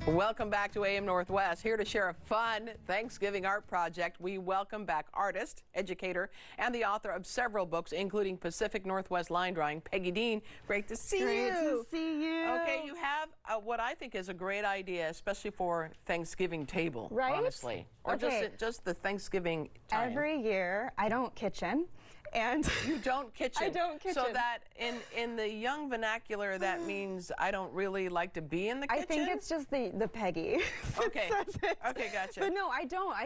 Welcome back to AM Northwest. Here to share a fun Thanksgiving art project, we welcome back artist, educator, and the author of several books, including Pacific Northwest line drawing, Peggy Dean. Great to see you. Great to see you. Okay, you have what I think is a great idea, especially for Thanksgiving table, right? Honestly. Or just the Thanksgiving time. Every year, I don't kitchen. And you don't kitchen. I don't kitchen. So that in the young vernacular, that means I don't really like to be in the kitchen? I think it's just the Peggy. Okay. Okay, gotcha. But no, I don't.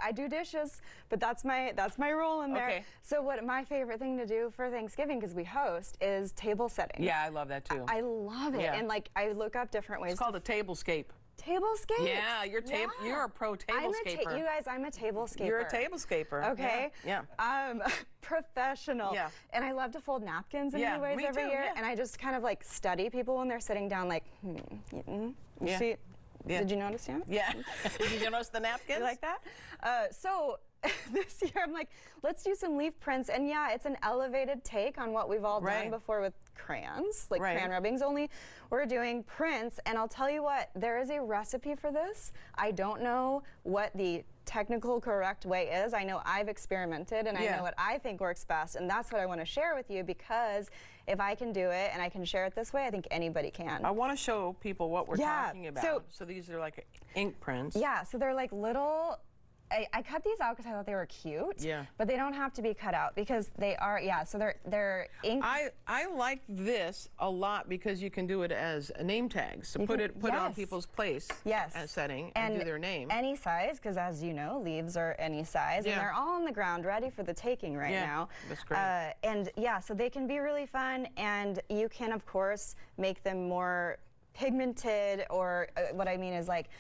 I do dishes, but that's my role in there. Okay. So what my favorite thing to do for Thanksgiving, because we host, is table setting. Yeah, I love that too. I love it. Yeah. And like I look up different ways. It's called a tablescape. Tablescape? Yeah, you're a pro tablescaper. You guys, I'm a tablescaper. You're a tablescaper. Okay. Yeah. Professional. Yeah. And I love to fold napkins in new ways every year. Yeah. And I just kind of like study people when they're sitting down, like, you see. Yeah. Did you notice? Yeah. Yeah. Did you notice the napkins? You like that? So this year I'm like, let's do some leaf prints, and yeah, it's an elevated take on what we've all done before with crayons, like crayon rubbings, only we're doing prints. And I'll tell you what, there is a recipe for this. I don't know what the technical correct way is. I know I've experimented, and I know what I think works best, and that's what I want to share with you, because if I can do it and I can share it this way, I think anybody can. I want to show people what we're talking about. So these are like ink prints. Yeah, so they're like little, I cut these out because I thought they were cute. Yeah. But they don't have to be cut out because they are, so they're ink. I like this a lot because you can do it as a name tag. So put it on people's place setting and do their name. Any size, because as you know, leaves are any size, and they're all on the ground ready for the taking right now. That's great. And yeah, so they can be really fun, and you can of course make them more pigmented, or what I mean is like,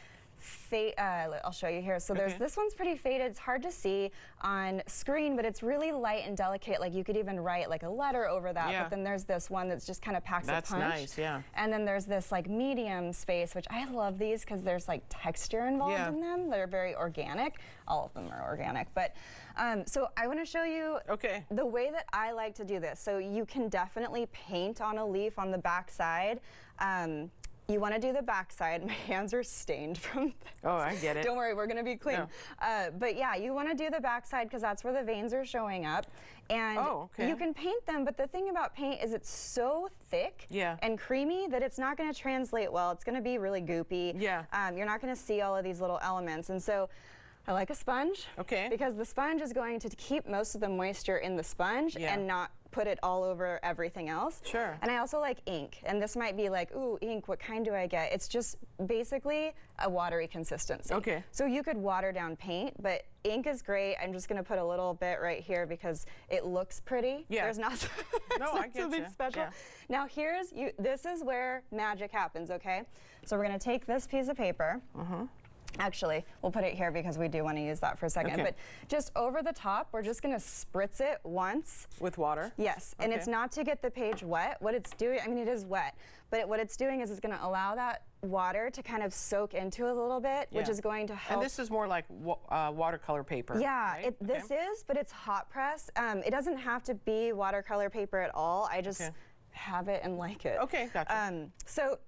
I'll show you here. So there's this one's pretty faded. It's hard to see on screen, but it's really light and delicate. Like you could even write like a letter over that. But then there's this one that's just kind of packs a punch. That's nice, yeah. And then there's this like medium space, which I love these because there's like texture involved in them. They're very organic. All of them are organic. But so I want to show you the way that I like to do this. So you can definitely paint on a leaf on the back side. You want to do the back side. My hands are stained from this. Oh, I get it. Don't worry, we're going to be clean. No. But yeah, you want to do the back side because that's where the veins are showing up. And you can paint them, but the thing about paint is it's so thick and creamy that it's not going to translate well. It's going to be really goopy. Yeah. You're not going to see all of these little elements. And so I like a sponge. Because the sponge is going to keep most of the moisture in the sponge and not put it all over everything else. Sure. And I also like ink. And this might be like, ooh, ink, what kind do I get? It's just basically a watery consistency. So you could water down paint, but ink is great. I'm just gonna put a little bit right here because it looks pretty. There's not, something special. Now this is where magic happens, okay? So we're gonna take this piece of paper. Actually, we'll put it here because we do want to use that for a second. But just over the top, we're just going to spritz it once. With water? Yes. And it's not to get the page wet. What it's doing, I mean, it is wet. But what it's doing is it's going to allow that water to kind of soak into it a little bit, which is going to help. And this is more like watercolor paper. Yeah, this is, but it's hot press. It doesn't have to be watercolor paper at all. I just have it and like it. Okay, gotcha. So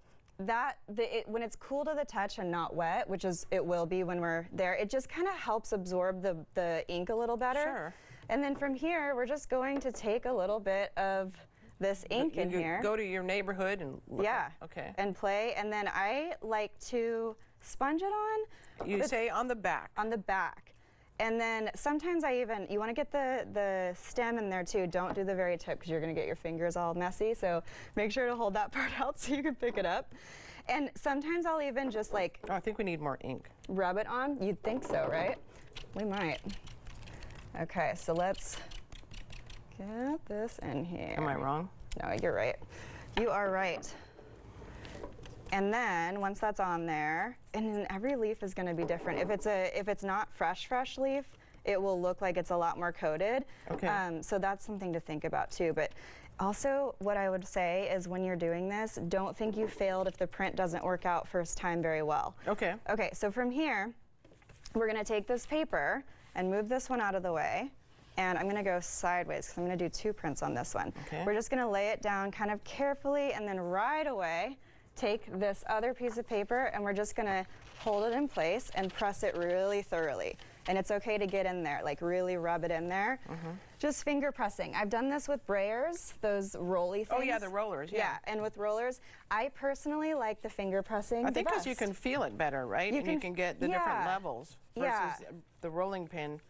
when it's cool to the touch and not wet, which is it will be when we're there, it just kind of helps absorb the ink a little better. Sure. And then from here, we're just going to take a little bit of this ink in here. Go to your neighborhood and look and play. And then I like to sponge it on. You say on the back. On the back. And then sometimes you want to get the stem in there too. Don't do the very tip because you're going to get your fingers all messy. So make sure to hold that part out so you can pick it up. And sometimes I'll even just like... Oh, I think we need more ink. Rub it on. You'd think so, right? We might. Okay, so let's get this in here. Am I wrong? No, you're right. You are right. And then once that's on there, and then every leaf is going to be different. If it's not fresh leaf, it will look like it's a lot more coated. So that's something to think about too. But also, what I would say is when you're doing this, don't think you failed if the print doesn't work out first time very well. Okay, so from here, we're going to take this paper and move this one out of the way. And I'm going to go sideways because I'm going to do 2 prints on this one. We're just going to lay it down kind of carefully, and then right away, take this other piece of paper and we're just gonna hold it in place and press it really thoroughly. And it's okay to get in there, like really rub it in there. Just finger pressing. I've done this with brayers, those rolly things. Oh yeah, the rollers, yeah. And with rollers, I personally like the finger pressing I think because you can feel it better, right? And you can get the different levels versus the rolling pin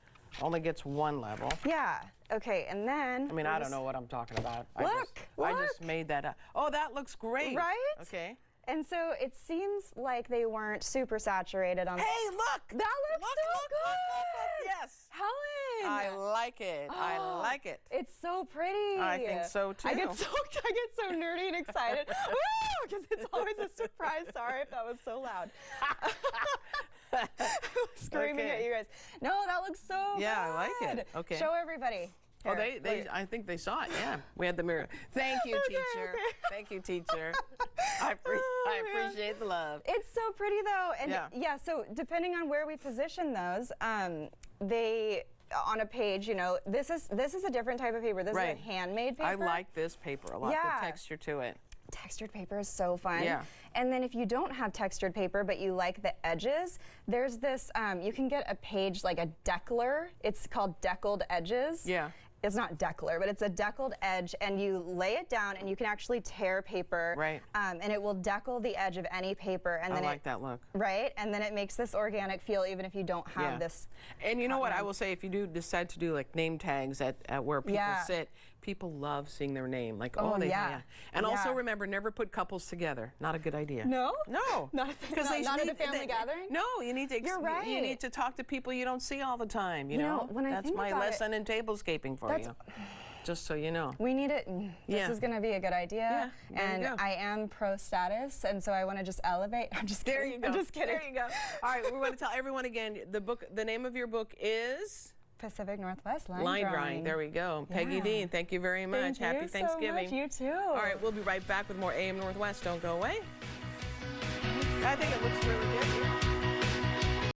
only gets one level. Yeah. Okay, and then... I mean, I don't know what I'm talking about. Look! I just made that up. Oh, that looks great. Right? Okay. And so it seems like they weren't super saturated on... Hey, look! That looks so good! Look, yes! Helen! I like it. I like it. It's so pretty. I think so, too. I get so nerdy and excited. Because it's always a surprise. Sorry if that was so loud. Screaming at you guys. No, that looks so good. Yeah, I like it. Okay. Show everybody. Here, I think they saw it, yeah. We had the mirror. Thank you, teacher. Okay. Thank you, teacher. I appreciate the love. It's so pretty, though. And yeah, so depending on where we position those, they, on a page, you know, this is a different type of paper. This is a handmade paper. I like this paper a lot, the texture to it. Textured paper is so fun. Yeah. And then if you don't have textured paper, but you like the edges, there's this, you can get a page like a deckler. It's called deckled edges. Yeah. It's not deckler, but it's a deckled edge, and you lay it down, and you can actually tear paper. Right. And it will deckle the edge of any paper. And then I like that look. Right, and then it makes this organic feel even if you don't have this. And you know what, I will say, if you do decide to do like name tags at where people sit, people love seeing their name. Like, And also remember, never put couples together. Not a good idea. No? No. Not at a family gathering? No, you need to. You're right. You need to talk to people you don't see all the time. You know, when I that's think my about lesson in tablescaping for you. Just so you know. We need it. This is going to be a good idea. Yeah, and I am pro status, and so I want to just elevate. I'm just kidding. There you go. I'm just kidding. There you go. All right, we want to tell everyone again, the name of your book is? Pacific Northwest Line Drawing. There we go. Peggy Dean, thank you very much. Happy Thanksgiving. So much. You too. All right, we'll be right back with more AM Northwest. Don't go away. I think it looks really good.